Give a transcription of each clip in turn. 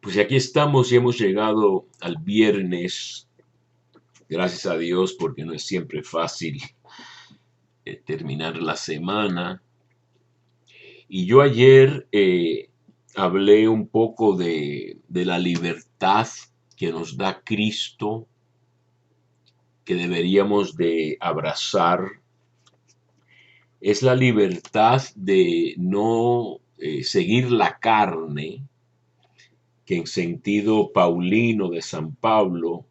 Pues aquí estamos y hemos llegado al viernes, gracias a Dios, porque no es siempre fácil terminar la semana. Y yo ayer hablé un poco de la libertad que nos da Cristo, que deberíamos de abrazar. Es la libertad de no seguir la carne, que en sentido paulino de San Pablo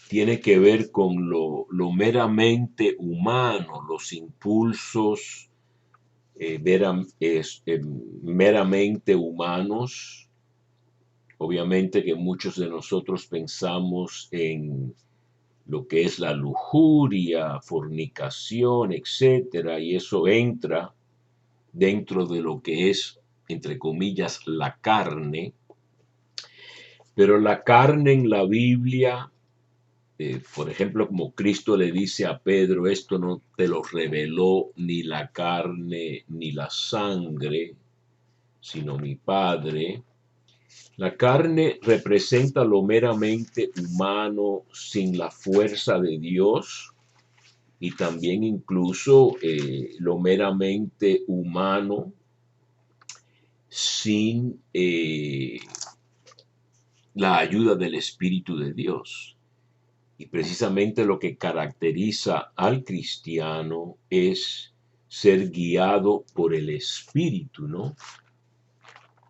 tiene que ver con lo meramente humano, los impulsos meramente humanos. Obviamente que muchos de nosotros pensamos en lo que es la lujuria, fornicación, etcétera, y eso entra dentro de lo que es, entre comillas, la carne. Pero la carne en la Biblia, por ejemplo, como Cristo le dice a Pedro, esto no te lo reveló ni la carne ni la sangre, sino mi Padre. La carne representa lo meramente humano sin la fuerza de Dios y también incluso lo meramente humano sin la ayuda del Espíritu de Dios. Y precisamente lo que caracteriza al cristiano es ser guiado por el Espíritu, ¿no?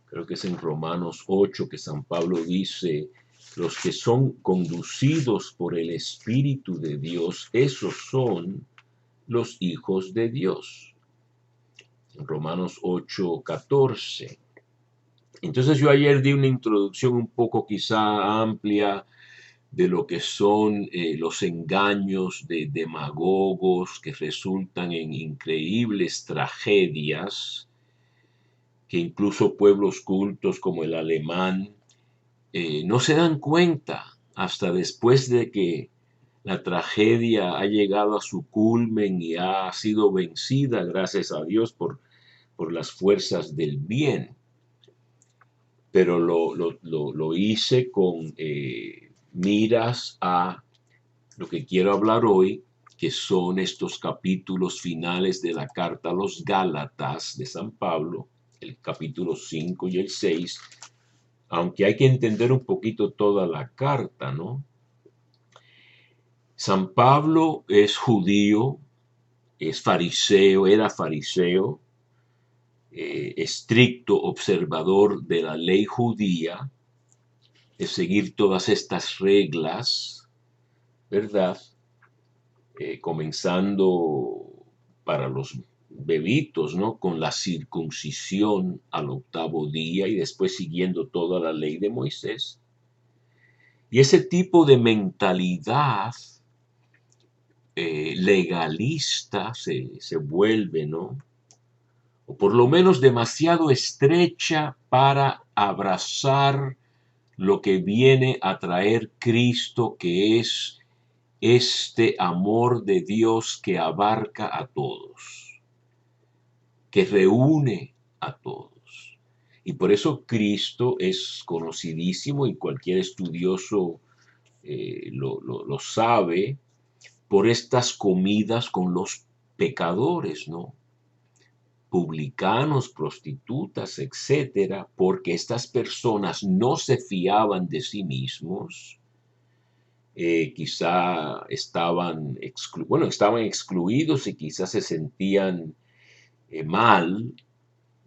Creo que es en Romanos 8 que San Pablo dice, los que son conducidos por el Espíritu de Dios, esos son los hijos de Dios. En Romanos 8:14. Entonces yo ayer di una introducción un poco quizá amplia de lo que son los engaños de demagogos que resultan en increíbles tragedias, que incluso pueblos cultos como el alemán no se dan cuenta hasta después de que la tragedia ha llegado a su culmen y ha sido vencida, gracias a Dios, por las fuerzas del bien. Pero lo hice con miras a lo que quiero hablar hoy, que son estos capítulos finales de la carta a los Gálatas de San Pablo, el capítulo 5 y el 6, aunque hay que entender un poquito toda la carta, ¿no? San Pablo es judío, es fariseo, era fariseo, estricto observador de la ley judía, de seguir todas estas reglas, ¿verdad? Comenzando para los bebitos, ¿no? Con la circuncisión al 8º día y después siguiendo toda la ley de Moisés. Y ese tipo de mentalidad legalista se vuelve, ¿no? O por lo menos demasiado estrecha para abrazar lo que viene a traer Cristo, que es este amor de Dios que abarca a todos, que reúne a todos. Y por eso Cristo es conocidísimo y cualquier estudioso lo sabe, por estas comidas con los pecadores, ¿no? Publicanos, prostitutas, etcétera, porque estas personas no se fiaban de sí mismos, quizá estaban excluidos y quizás se sentían mal,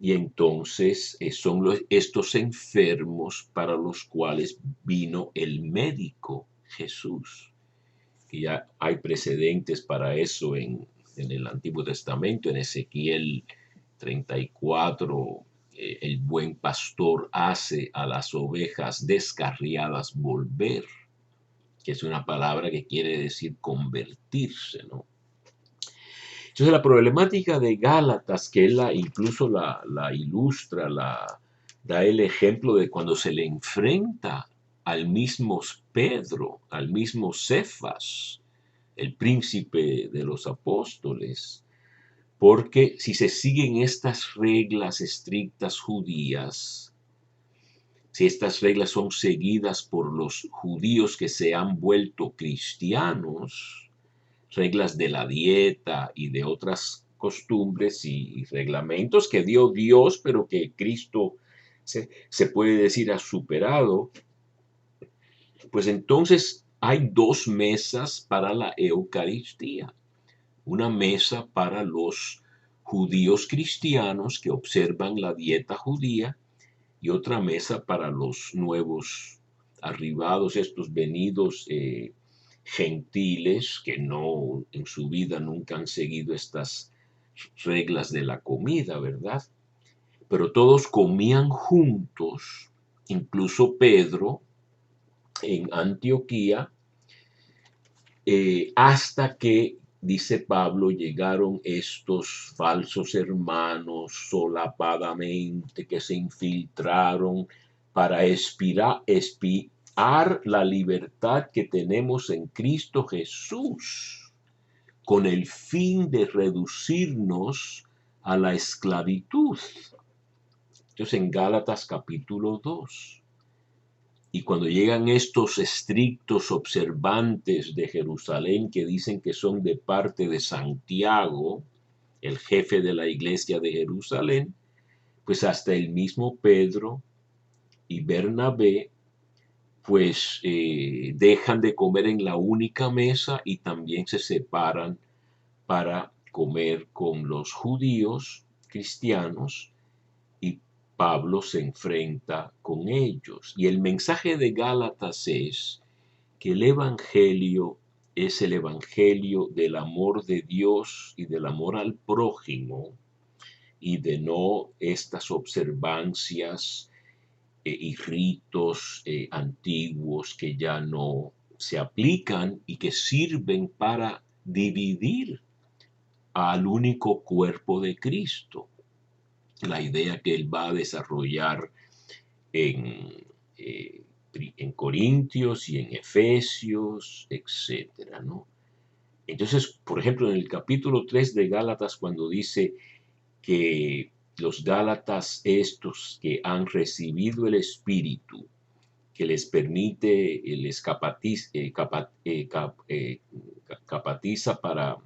y entonces son estos enfermos para los cuales vino el médico Jesús. Que ya hay precedentes para eso en el Antiguo Testamento, en Ezequiel 34, el buen pastor hace a las ovejas descarriadas volver, que es una palabra que quiere decir convertirse, ¿no? Entonces la problemática de Gálatas, que él incluso la ilustra, da el ejemplo de cuando se le enfrenta al mismo Pedro, al mismo Cefas, el príncipe de los apóstoles, porque si se siguen estas reglas estrictas judías, si estas reglas son seguidas por los judíos que se han vuelto cristianos, reglas de la dieta y de otras costumbres y reglamentos que dio Dios, pero que Cristo se puede decir ha superado, pues entonces hay dos mesas para la Eucaristía. Una mesa para los judíos cristianos que observan la dieta judía y otra mesa para los nuevos arribados, estos venidos gentiles que no en su vida nunca han seguido estas reglas de la comida, ¿verdad? Pero todos comían juntos, incluso Pedro en Antioquía, hasta que, dice Pablo, llegaron estos falsos hermanos solapadamente que se infiltraron para espiar la libertad que tenemos en Cristo Jesús, con el fin de reducirnos a la esclavitud. Entonces en Gálatas capítulo 2. Y cuando llegan estos estrictos observantes de Jerusalén que dicen que son de parte de Santiago, el jefe de la iglesia de Jerusalén, pues hasta el mismo Pedro y Bernabé pues dejan de comer en la única mesa y también se separan para comer con los judíos cristianos, y Pablo se enfrenta con ellos. Y el mensaje de Gálatas es que el Evangelio es el Evangelio del amor de Dios y del amor al prójimo, y de no estas observancias y ritos antiguos que ya no se aplican y que sirven para dividir al único cuerpo de Cristo. La idea que él va a desarrollar en, en Corintios y en Efesios, etcétera, ¿no? Entonces, por ejemplo, en el capítulo 3 de Gálatas, cuando dice que los Gálatas estos que han recibido el Espíritu, que les permite, les capacitiza para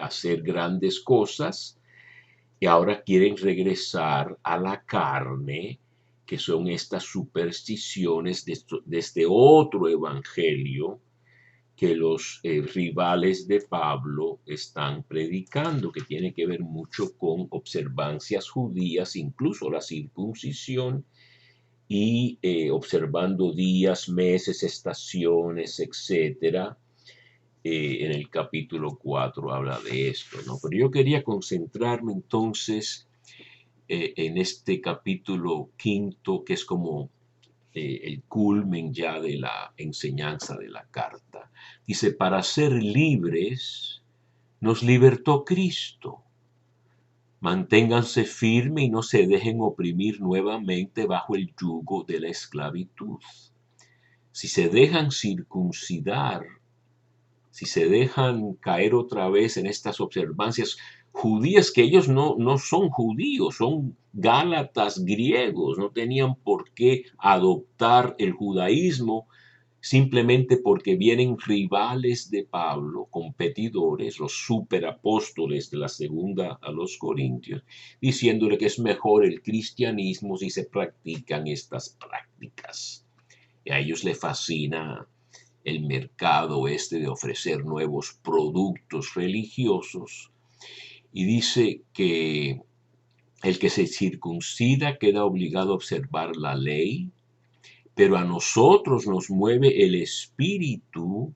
hacer grandes cosas, y ahora quieren regresar a la carne, que son estas supersticiones de este otro evangelio que los rivales de Pablo están predicando, que tiene que ver mucho con observancias judías, incluso la circuncisión, y observando días, meses, estaciones, etcétera. En el capítulo 4 habla de esto, ¿no? Pero yo quería concentrarme entonces en este capítulo 5, que es como el culmen ya de la enseñanza de la carta. Dice, para ser libres nos libertó Cristo. Manténganse firmes y no se dejen oprimir nuevamente bajo el yugo de la esclavitud. Si se dejan circuncidar, si se dejan caer otra vez en estas observancias judías, que ellos no son judíos, son gálatas griegos, no tenían por qué adoptar el judaísmo, simplemente porque vienen rivales de Pablo, competidores, los superapóstoles de la segunda a los Corintios, diciéndole que es mejor el cristianismo si se practican estas prácticas. Y a ellos les fascina el mercado de ofrecer nuevos productos religiosos, y dice que el que se circuncida queda obligado a observar la ley, pero a nosotros nos mueve el Espíritu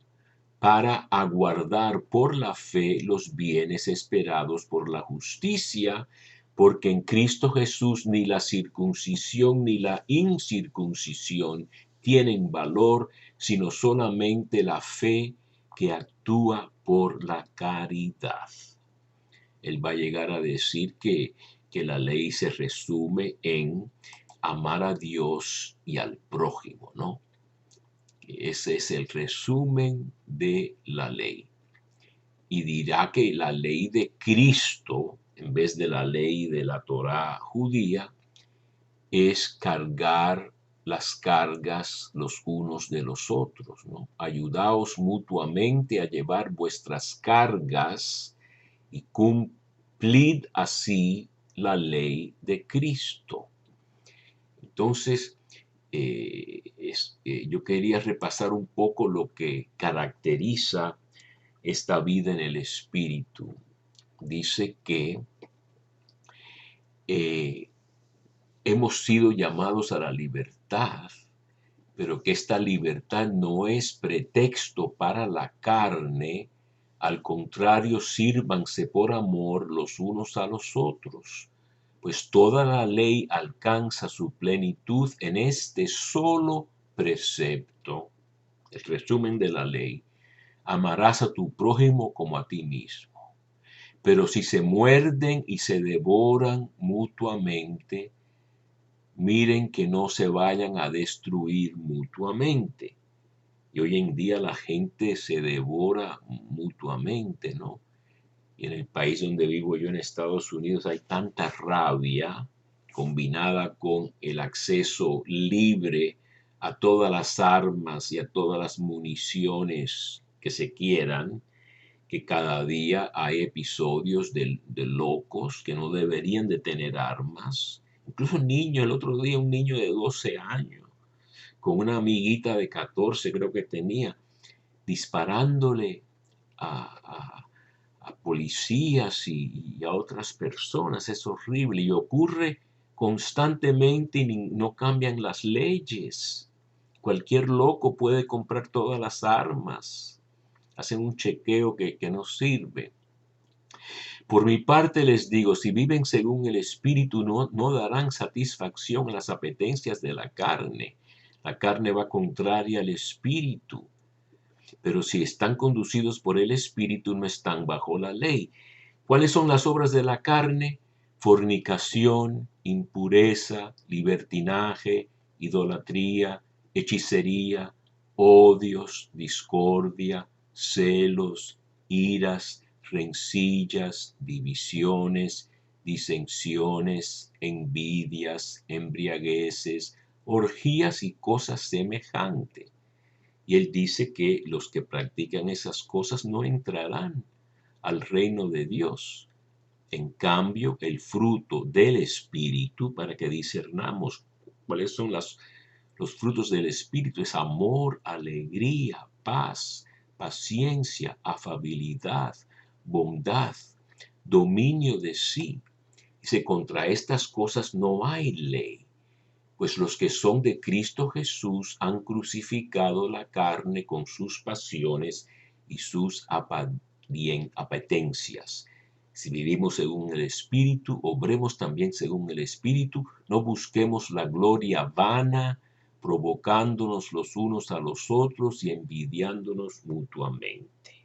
para aguardar por la fe los bienes esperados por la justicia, porque en Cristo Jesús ni la circuncisión ni la incircuncisión tienen valor, sino solamente la fe que actúa por la caridad. Él va a llegar a decir que la ley se resume en amar a Dios y al prójimo, ¿no? Ese es el resumen de la ley. Y dirá que la ley de Cristo, en vez de la ley de la Torá judía, es cargar las cargas los unos de los otros, ¿no? Ayudaos mutuamente a llevar vuestras cargas y cumplid así la ley de Cristo. Entonces, yo quería repasar un poco lo que caracteriza esta vida en el Espíritu. Dice que hemos sido llamados a la libertad, pero que esta libertad no es pretexto para la carne, al contrario, sírvanse por amor los unos a los otros, pues toda la ley alcanza su plenitud en este solo precepto. El resumen de la ley: amarás a tu prójimo como a ti mismo. Pero si se muerden y se devoran mutuamente, miren que no se vayan a destruir mutuamente. Y hoy en día la gente se devora mutuamente, ¿no? Y en el país donde vivo yo, en Estados Unidos, hay tanta rabia combinada con el acceso libre a todas las armas y a todas las municiones que se quieran, que cada día hay episodios de locos que no deberían de tener armas. Incluso niños, el otro día un niño de 12 años, con una amiguita de 14 creo que tenía, disparándole a, a policías y a otras personas. Es horrible y ocurre constantemente y no cambian las leyes. Cualquier loco puede comprar todas las armas. Hacen un chequeo que no sirve. Por mi parte les digo, si viven según el Espíritu, no darán satisfacción a las apetencias de la carne. La carne va contraria al Espíritu. Pero si están conducidos por el Espíritu, no están bajo la ley. ¿Cuáles son las obras de la carne? Fornicación, impureza, libertinaje, idolatría, hechicería, odios, discordia, celos, iras, rencillas, divisiones, disensiones, envidias, embriagueces, orgías y cosas semejantes. Y él dice que los que practican esas cosas no entrarán al reino de Dios. En cambio, el fruto del Espíritu, para que discernamos cuáles son los frutos del Espíritu, es amor, alegría, paz, paciencia, afabilidad, bondad, dominio de sí. Dice, contra estas cosas no hay ley. Pues los que son de Cristo Jesús han crucificado la carne con sus pasiones y sus apetencias. Si vivimos según el Espíritu, obremos también según el Espíritu. No busquemos la gloria vana, provocándonos los unos a los otros y envidiándonos mutuamente.